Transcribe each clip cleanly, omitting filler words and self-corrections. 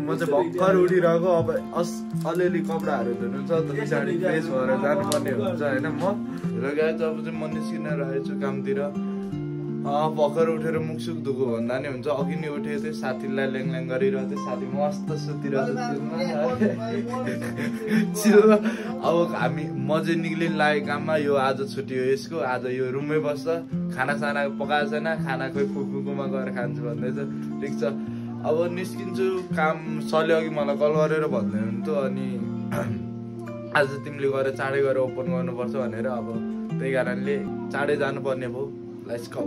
म चाहिँ भर्खर उठिरहेको अब अलिअलि कपडाहरू धुनु छ त पछाडि फ्रेस भएर जानुपर्ने हुन्छ होइन म र गाइज अब चाहिँ म निस्किन रहेछु कामतिर भर्खर उठेर मुखसुख धुको भन्दा नि हुन्छ अघि नै उठेको थिएँ साथीलाई ल्याङ गरिरहेको थिएँ साथी मस्त सुतिरहेको अब हामी म चाहिँ निक्लिन लागेको काममा यो आज छुट्टी हो यसको आज यो रुममै बस्छ खानासाना पकाएको छैन खाना खोइ फुकुमा गएर खान्छु भन्दैछ ठिक छ अब निस्किन्छु काम सरले अघि मलाई कल गरेर भन्दै हुन्थ्यो अनि आज तिमीले गएर चाँडै गएर ओपन गर्नुपर्छ भनेर अब त्यही कारणले चाँडै जानुपर्ने भयो लेट्स गो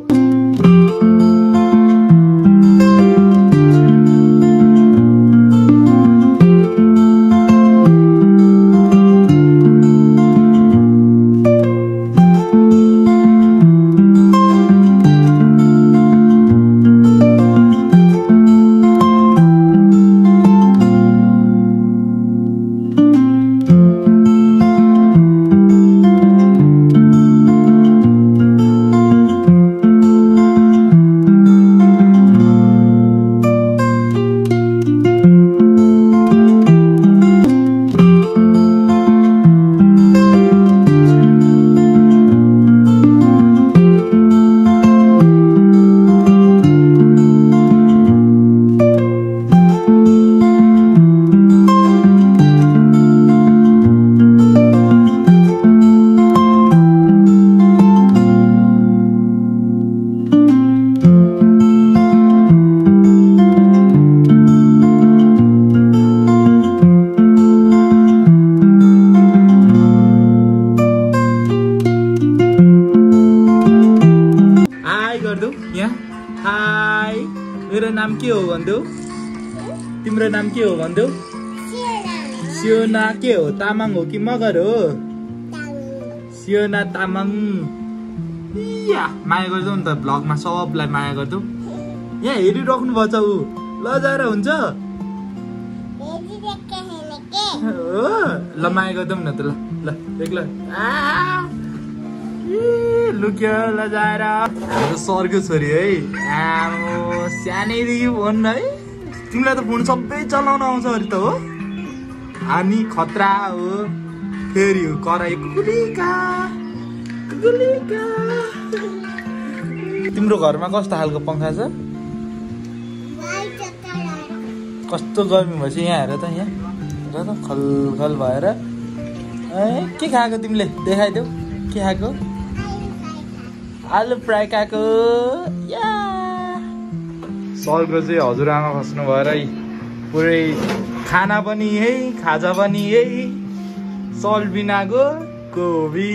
मेरो नाम के हो भन्देऊ तिम्रो नाम के हो भन्देऊ सियोना के हो तामाङ हो कि मगर हो सियोना तामाङ या माया गर्छौ नि त भ्लगमा सबलाई माया गर्छौ यहाँ हेरिराख्नु पर्छ ऊ लजाएर हुन्छ ल माया गर्छौ न त ल ल देख ल लुक्यो लजाएर सरको छोरी है आमो सानैदेखि फोन है तिमीलाई त फोन सबै चलाउन आउँछ अरे त हो हामी खतरा हो फेरि कराई कुकुलिका तिम्रो घरमा कस्तो खालको पंखा छ कस्तो गर्मी भएछ यहाँ हेर त यहाँ हेर त खलखल भएर के खाएको तिमीले देखाइदेऊ के खाएको आलु फ्राई खाएको सरको चाहिँ हजुरआमा खस्नु भएर पुरै खाना पनि यही खाजा पनि यही सल बिनाको कोबी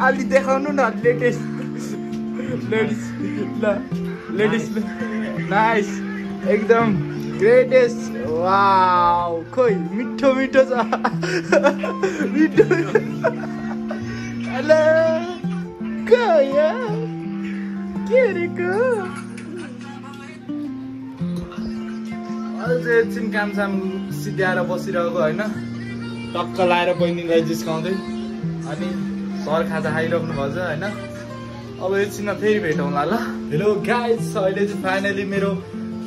अलि देखाउनु न लेटेस्ट लेडिस नाइस एकदम ग्रेटेस्ट वाउ खोइ मिठो मिठो छ मिठो हेलो गयो के रेको अझै एकछिन कामसाम सिद्ध्याएर बसिरहेको होइन टक्क लाएर बहिनीलाई जिस्काउँदै अनि सर खाजा खाइराख्नु भएको छ होइन अब एकछिनमा फेरि भेटौँला ल हेलो गाइज अहिले चाहिँ फाइनली मेरो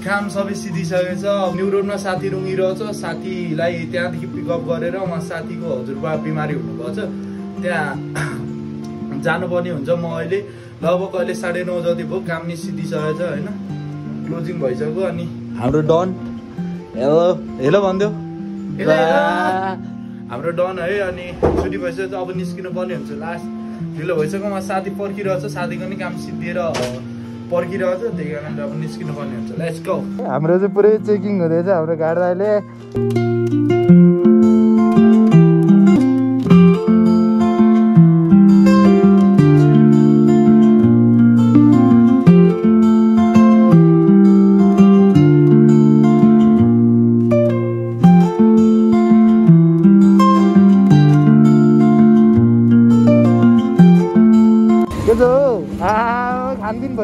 काम सबै सिधिसकेको छ न्यु रोडमा साथी रुँगिरहेछ साथीलाई त्यहाँदेखि पिकअप गरेर उहाँ साथीको हजुरबा बिमारी हुनुभएको छ त्यहाँ जानुपर्ने हुन्छ म अहिले लगभग अहिले 9:30 जति भयो काम नि सिधिसकेको छ होइन क्लोजिङ भइसक्यो अनि हाम्रो डन हेलो हेलो भन्दियो हाम्रो डन है अनि छुट्टी भइसकेको अब निस्किनु पर्ने हुन्छ लास्ट ढिलो भइसक्यो उहाँ साथी पर्खिरहेछ साथीको नि काम सिद्धिएर पर्खिरहेछ त्यही कारणले अब निस्किनु पर्ने हुन्छ लेट्स गो हाम्रो चाहिँ पुरै चेकिङ हुँदैछ हाम्रो गाडी अहिले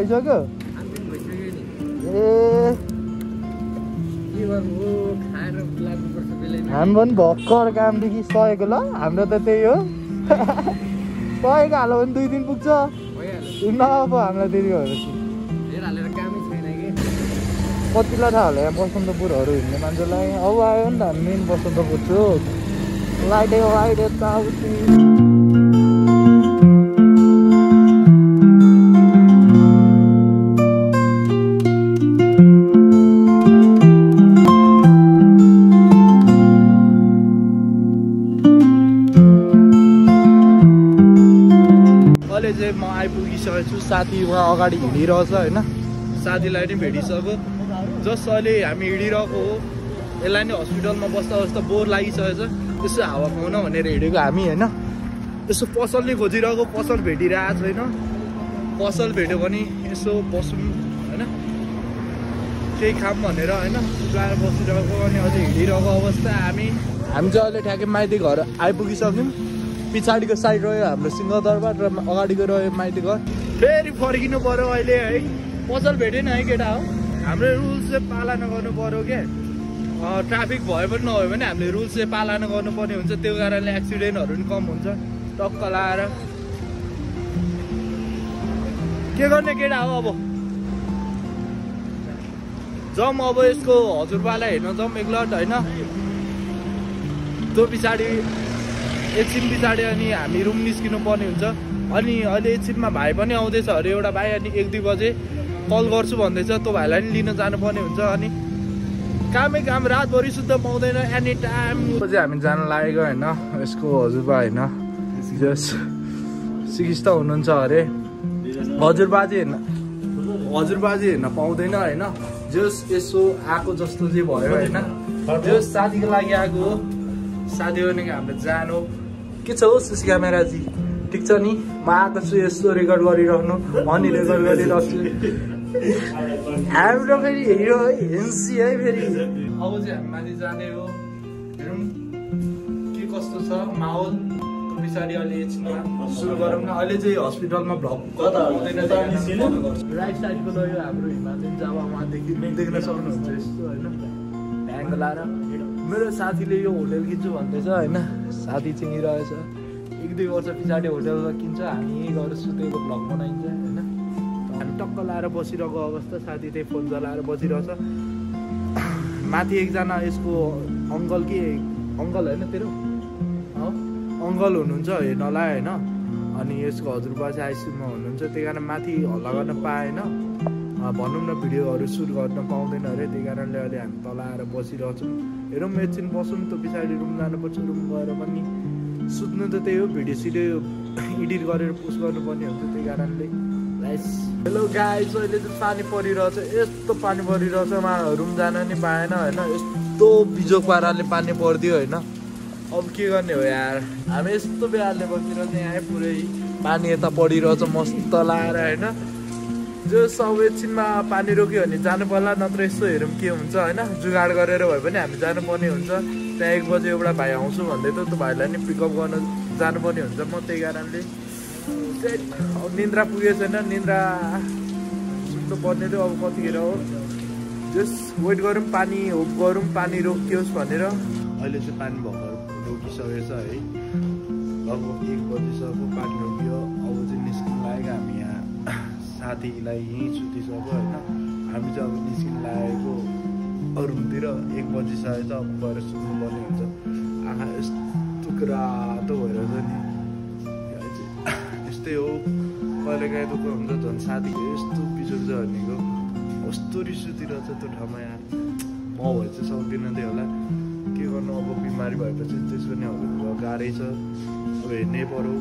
भइसक्यो ए हामी पनि भर्खर कामदेखि सकेको ल हाम्रो त त्यही हो सकेको हाल्यो भने 2 दिन पुग्छ नअब हामीलाई त्यति भएपछि कतिलाई थाहा होला यहाँ बसन्तपुरहरू हिँड्ने मान्छेलाई अब आयो नि त हामी मेन बसन्तपुर छु लाइट यताउति अहिले चाहिँ म आइपुगिसकेको छु साथी उहाँ अगाडि हिँडिरहेछ होइन साथीलाई नि भेटिसक्यो जस्ट अहिले हामी हिँडिरहेको हो यसलाई नि हस्पिटलमा बस्दा बस्दा बोर लागिसकेको छ यसो हावा पाउन भनेर हिँडेको हामी होइन यसो पसल नै खोजिरहेको पसल भेटिरहेको छैन पसल भेट्यो भने यसो बसौँ होइन केही खाम भनेर होइन गएर बसिरहेको अनि अझै हिँडिरहेको अवस्था हामी चाहिँ अहिले ठ्याक्कै माइती घर आइपुगिसक्यौँ पछाडिको साइड रह्यो हाम्रो सिंहदरबार र अगाडिको रह्यो माइती घर फेरि फर्किनु पर्यो अहिले है पसल भेटेन है केटा हो हाम्रो रुल्स चाहिँ पालना गर्नु पर्यो क्या ट्राफिक भयो पनि नभयो भने हामीले रुल्स चाहिँ पालना गर्नुपर्ने हुन्छ त्यो कारणले एक्सिडेन्टहरू पनि कम हुन्छ टक्क लाएर के गर्ने केटा हो अब जाउँ अब यसको हजुरबालाई हेर्न जाउँ एकलट होइन त्यो पछाडि एकछिन पछाडि अनि हामी रुम निस्किनु पर्ने हुन्छ अनि अहिले एकछिनमा भाइ पनि आउँदैछ अरे एउटा भाइ अनि 1-2 बजे कल गर्छु भन्दैछ त्यो भाइलाई नि लिन जानुपर्ने हुन्छ अनि कामै काम रातभरि सुत्न पाउँदैन एनी टाइम चाहिँ हामी जान लागेको होइन यसको हजुरबा होइन जस सिकिस्त हुनुहुन्छ अरे हजुरबाजे हेर्न पाउँदैन होइन जस यसो आएको जस्तो चाहिँ भयो होइन जस साथीको लागि आएको हो साथी भनेको हाम्रो जानु के छ हो सुसी क्यामेराजी ठिक छ नि म आएको छु यस्तो रेकर्ड गरिराख्नु अनि रेकर्ड गरिरहेको छु हाम्रो फेरि हिरो हिन्सी है फेरि अब चाहिँ हामी माथि जाने हो हेरौँ के कस्तो छ माहौल पछाडि अहिले एकछिनमा सुरु गरौँ न अहिले चाहिँ हस्पिटलमा भ्लग राइट साइडको रह्यो हाम्रो हिमालयन जावा उहाँदेखि देख्न सक्नुहुन्छ यस्तो होइन ढ्याङ्ग लाएर मेरो साथीले यो होटेल किन्छु भन्दैछ होइन साथी चिनिरहेछ 1-2 वर्ष पछाडि होटेलमा किन्छ हामी गएर सुतेको भ्लग बनाइन्छ होइन हामी टक्क लाएर बसिरहेको अवस्था साथी त्यही फोन चलाएर बसिरहेछ माथि एकजना यसको अङ्कल कि अङ्कल होइन तेरो अङ्कल हुनुहुन्छ हेर्नलाई होइन अनि यसको हजुरबा चाहिँ आइसियुमा हुनुहुन्छ त्यही कारण माथि हल्ला गर्न पाएन भनौँ न भिडियोहरू सुट गर्न पाउँदैन अरे त्यही कारणले अहिले हामी तल आएर बसिरहेछौँ हेरौँ एकछिन बसौँ त पछाडि रुम जानुपर्छ रुम गएर पनि सुत्नु त त्यही हो भिडियो सिडियो एडिट गरेर पोस्ट गर्नुपर्ने हुन्छ त्यही कारणले हेलो गाइस अहिले चाहिँ पानी परिरहेछ यस्तो पानी परिरहेछ रुम जान नि पाएन होइन यस्तो बिजोक पाराले पानी परिदियो होइन अब के गर्ने हो यार हामी यस्तो बेहालले बसिरहेछ यहाँ पुरै पानी यता परिरहेछ मस्त लाएर होइन जो सब एकछिनमा पानी रोक्यो भने जानु पर्ला नत्र यस्तो हेरौँ के हुन्छ होइन जुगाड गरेर भए पनि हामी जानुपर्ने हुन्छ त्यहाँ 1 बजे एउटा भाइ आउँछु भन्दै त्यो भाइलाई नि पिकअप गर्न जानुपर्ने हुन्छ म त्यही कारणले अब निन्द्रा पुगेको छैन निन्द्रा सुत्नु पर्ने थियो अब कतिखेर हो जस वेट गरौँ पानी होप गरौँ पानी रोकियोस् भनेर अहिले चाहिँ पानी भर्खर रोकिसकेछ है लगभग 1 बजीसम्म पानी रोकियो अब चाहिँ निस्किनु लागेको हामी यहाँ साथीलाई यहीँ सुतिसक्यो होइन हामी चाहिँ अब निस्किनु लागेको रुमतिर 1 बजिसकेछ अब गएर सुत्नुपर्ने हुन्छ आँखा यस्तो रातो भइरहेछ नि यस्तै हो कहिलेकाहीँ दुःख हुन्छ झन् साथी यस्तो बिजोग छ भनेको कस्तो रिस उठिरहेछ त्यो ठाउँमा यहाँ म भए चाहिँ सक्दिनँ थियो होला के गर्नु अब बिमारी भएपछि त्यसको नि अब गाह्रै छ अब हेर्नै पर्यो